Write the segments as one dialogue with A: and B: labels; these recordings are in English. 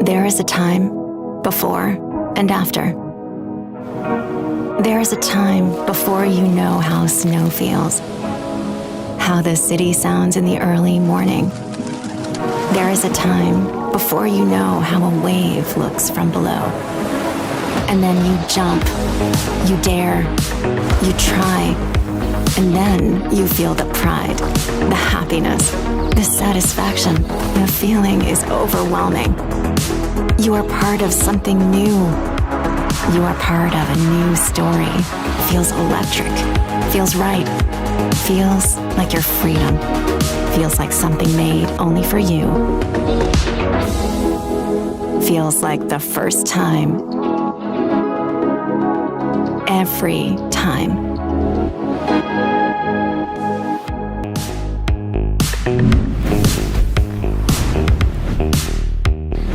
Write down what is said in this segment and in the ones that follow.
A: There is a time before and after. There is a time before you know how snow feels, how the city sounds in the early morning. There is a time before you know how a wave looks from below. And then you jump, you dare, you try, and then you feel the pride, the happiness, the satisfaction. The feeling is overwhelming. You are part of something new. You are part of a new story. Feels electric, feels right, feels like your freedom, feels like something made only for you. Feels like the first time. Every time.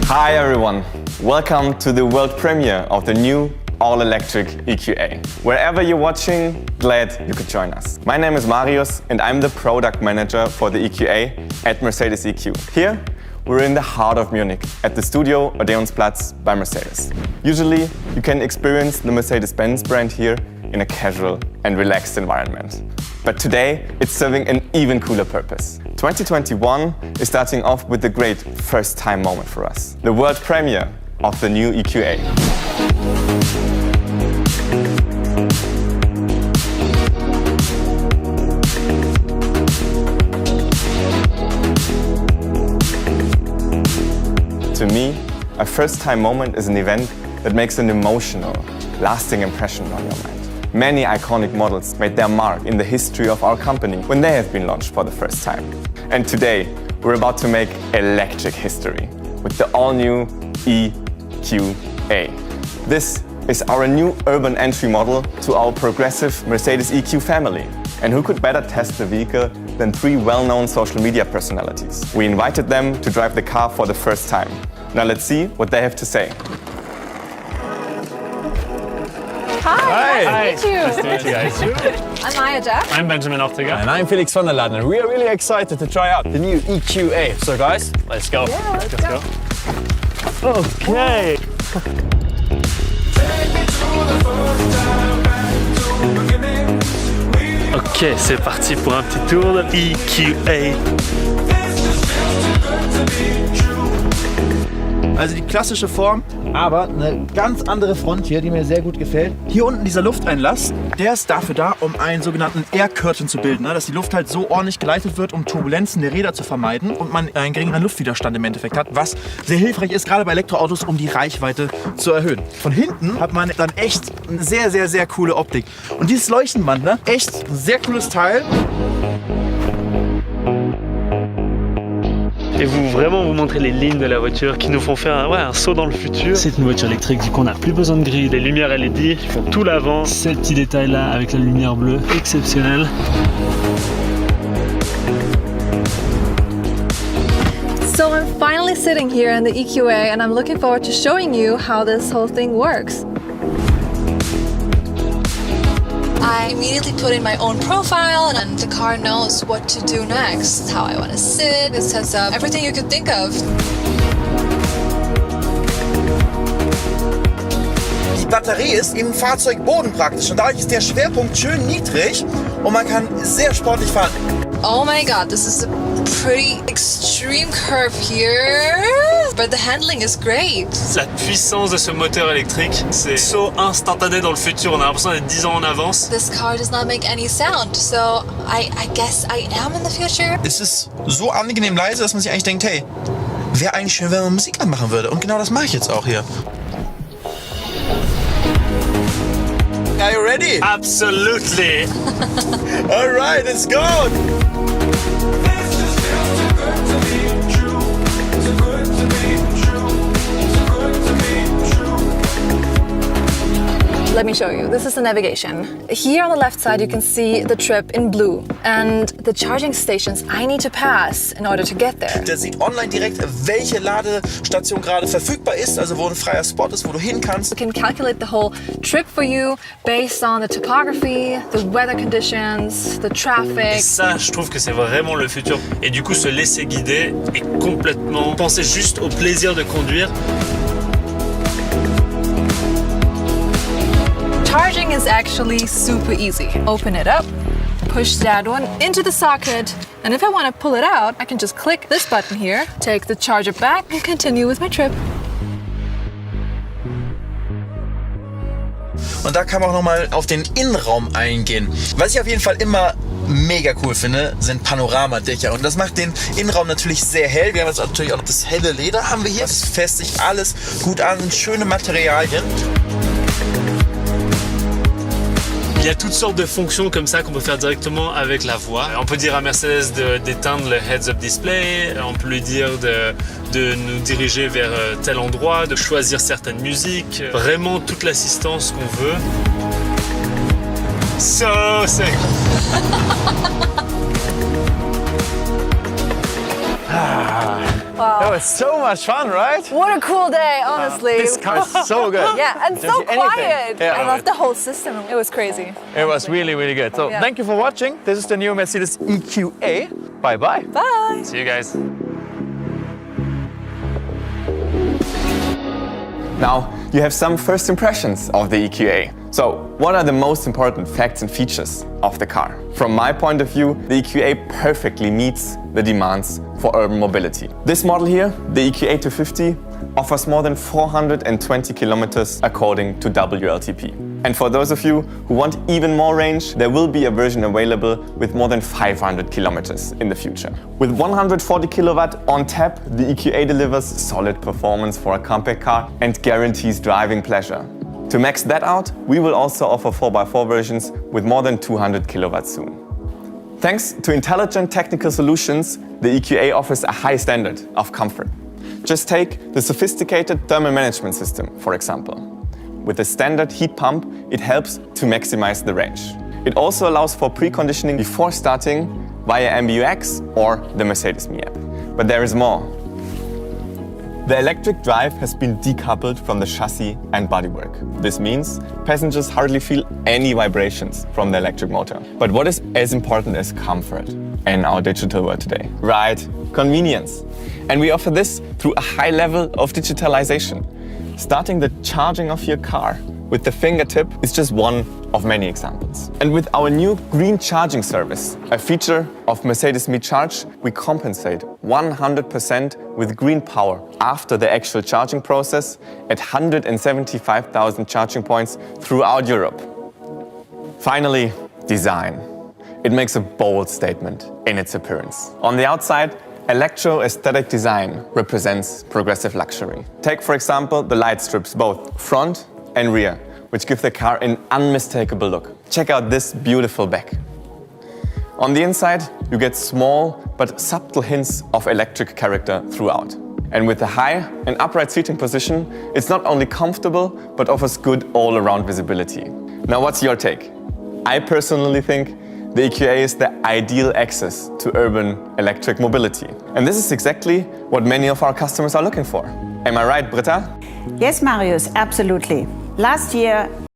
B: Hi everyone, welcome to the world premiere of the new all-electric EQA. Wherever you're watching, glad you could join us. My name is Marius and I'm the product manager for the EQA at Mercedes EQ. Here, we're in the heart of Munich at the studio Odeonsplatz by Mercedes. Usually, you can experience the Mercedes-Benz brand here in a casual and relaxed environment. But today, it's serving an even cooler purpose. 2021 is starting off with a great first-time moment for us. The world premiere of the new EQA. To me, a first-time moment is an event that makes an emotional, lasting impression on your mind. Many iconic models made their mark in the history of our company when they have been launched for the first time. And today, we're about to make electric history with the all-new EQA. This is our new urban entry model to our progressive Mercedes EQ family. And who could better test the vehicle than three well-known social media personalities? We invited them to drive the car for the first time. Now let's see what they have to say.
C: Hi.
D: Nice to meet you.
C: Nice to meet you guys.
D: I'm Maya Jack.
C: I'm Benjamin Ortega.
E: And I'm Felix van der Laden, and we are really excited to try out the new EQA. So guys,
C: Let's go.
D: Yeah, let's go.
C: Okay. Ok, c'est parti pour un petit tour de EQA.
F: Also die klassische Form, aber eine ganz andere Front hier, die mir sehr gut gefällt. Hier unten dieser Lufteinlass, der ist dafür da, um einen sogenannten Air Curtain zu bilden, dass die Luft halt so ordentlich geleitet wird, um Turbulenzen der Räder zu vermeiden und man einen geringeren Luftwiderstand im Endeffekt hat, was sehr hilfreich ist, gerade bei Elektroautos, um die Reichweite zu erhöhen. Von hinten hat man dann echt eine sehr, sehr, sehr coole Optik. Und dieses Leuchtenband, ne? Echt ein sehr cooles Teil.
C: Et vraiment vous montrer les lignes de la voiture qui nous font faire un saut dans le futur. C'est une voiture électrique, du coup on n'a plus besoin de grille. Les lumières LED qui font tout l'avant. Ces petits détails là avec la lumière bleue, exceptionnel.
D: So I'm finally sitting here in the EQA and I'm looking forward to showing you how this whole thing works.
G: I immediately put in my own profile and the car knows what to do next, how I want to sit, it sets up everything you could think of.
F: Die Batterie ist im Fahrzeug bodenpraktisch und dadurch ist der Schwerpunkt schön niedrig und man kann sehr sportlich fahren.
G: Oh my god, this is a pretty extreme curve here, but the handling is great.
C: La puissance de ce moteur électrique, c'est saut instantané dans le futur. On a l'impression d'être 10 ans en avance.
G: This car does not make any sound, so I guess I am in the future.
F: Es ist so angenehm leise, dass man sich eigentlich denkt, hey, wäre eigentlich schön, wenn man Musik anmachen würde. Und genau das mache ich jetzt auch hier. Are you ready?
C: Absolutely.
F: All right, let's go.
D: Let me show you. This is the navigation. Here on the left side you can see the trip in blue and the charging stations I need to pass in order to get there.
F: Der sieht online direkt, welche Ladestation gerade verfügbar ist, also wo ein freier Spot ist, wo du hin kannst.
D: We can calculate the whole trip for you based on the topography, the weather conditions, the traffic.
C: Et ça, je trouve que c'est vraiment le futur. Et du coup, se laisser guider et complètement penser juste au plaisir de conduire.
D: Charging is actually super easy. Open it up, push that one into the socket, and if I want to pull it out, I can just click this button here, take the charger back, and continue with my trip.
F: Und da kann man auch nochmal auf den Innenraum eingehen. Was ich auf jeden Fall immer mega cool finde, sind Panoramadächer. Und das macht den Innenraum natürlich sehr hell. Wir haben jetzt natürlich auch noch das helle Leder haben wir hier. Das fässt sich alles gut an, schöne Materialien.
C: Il y a toutes sortes de fonctions comme ça qu'on peut faire directement avec la voix. On peut dire à Mercedes d'éteindre le heads-up display, on peut lui dire de nous diriger vers tel endroit, de choisir certaines musiques, vraiment toute l'assistance qu'on veut. So sick!
D: Wow.
E: That was so much fun, right?
D: What a cool day, honestly.
E: This car is so good.
D: Yeah, and so
E: Don't see anything.
D: quiet.
E: Yeah,
D: I love the whole system. It was crazy.
E: It was really, really good. So
D: Yeah.
E: thank you for watching. This is the new Mercedes EQA. Bye-bye.
D: Bye.
C: See you guys!
B: Now, you have some first impressions of the EQA. So, what are the most important facts and features of the car? From my point of view, the EQA perfectly meets the demands for urban mobility. This model here, the EQA 250, offers more than 420 kilometers according to WLTP. And for those of you who want even more range, there will be a version available with more than 500 kilometers in the future. With 140 kilowatt on tap, the EQA delivers solid performance for a compact car and guarantees driving pleasure. To max that out, we will also offer 4x4 versions with more than 200 kilowatts soon. Thanks to intelligent technical solutions, the EQA offers a high standard of comfort. Just take the sophisticated thermal management system, for example. With the standard heat pump, it helps to maximize the range. It also allows for preconditioning before starting via MBUX or the Mercedes-Me app. But there is more. The electric drive has been decoupled from the chassis and bodywork. This means passengers hardly feel any vibrations from the electric motor. But what is as important as comfort in our digital world today? Right, convenience. And we offer this through a high level of digitalization. Starting the charging of your car with the fingertip is just one of many examples. And with our new green charging service, a feature of Mercedes-Me Charge, we compensate 100% with green power after the actual charging process at 175,000 charging points throughout Europe. Finally, design. It makes a bold statement in its appearance. On the outside, electro-aesthetic design represents progressive luxury. Take, for example, the light strips, both front and rear, which give the car an unmistakable look. Check out this beautiful back. On the inside, you get small but subtle hints of electric character throughout. And with the high and upright seating position, it's not only comfortable, but offers good all-around visibility. Now, what's your take? I personally think the EQA is the ideal access to urban electric mobility. And this is exactly what many of our customers are looking for. Am I right, Britta?
H: Yes, Marius, absolutely. Last year,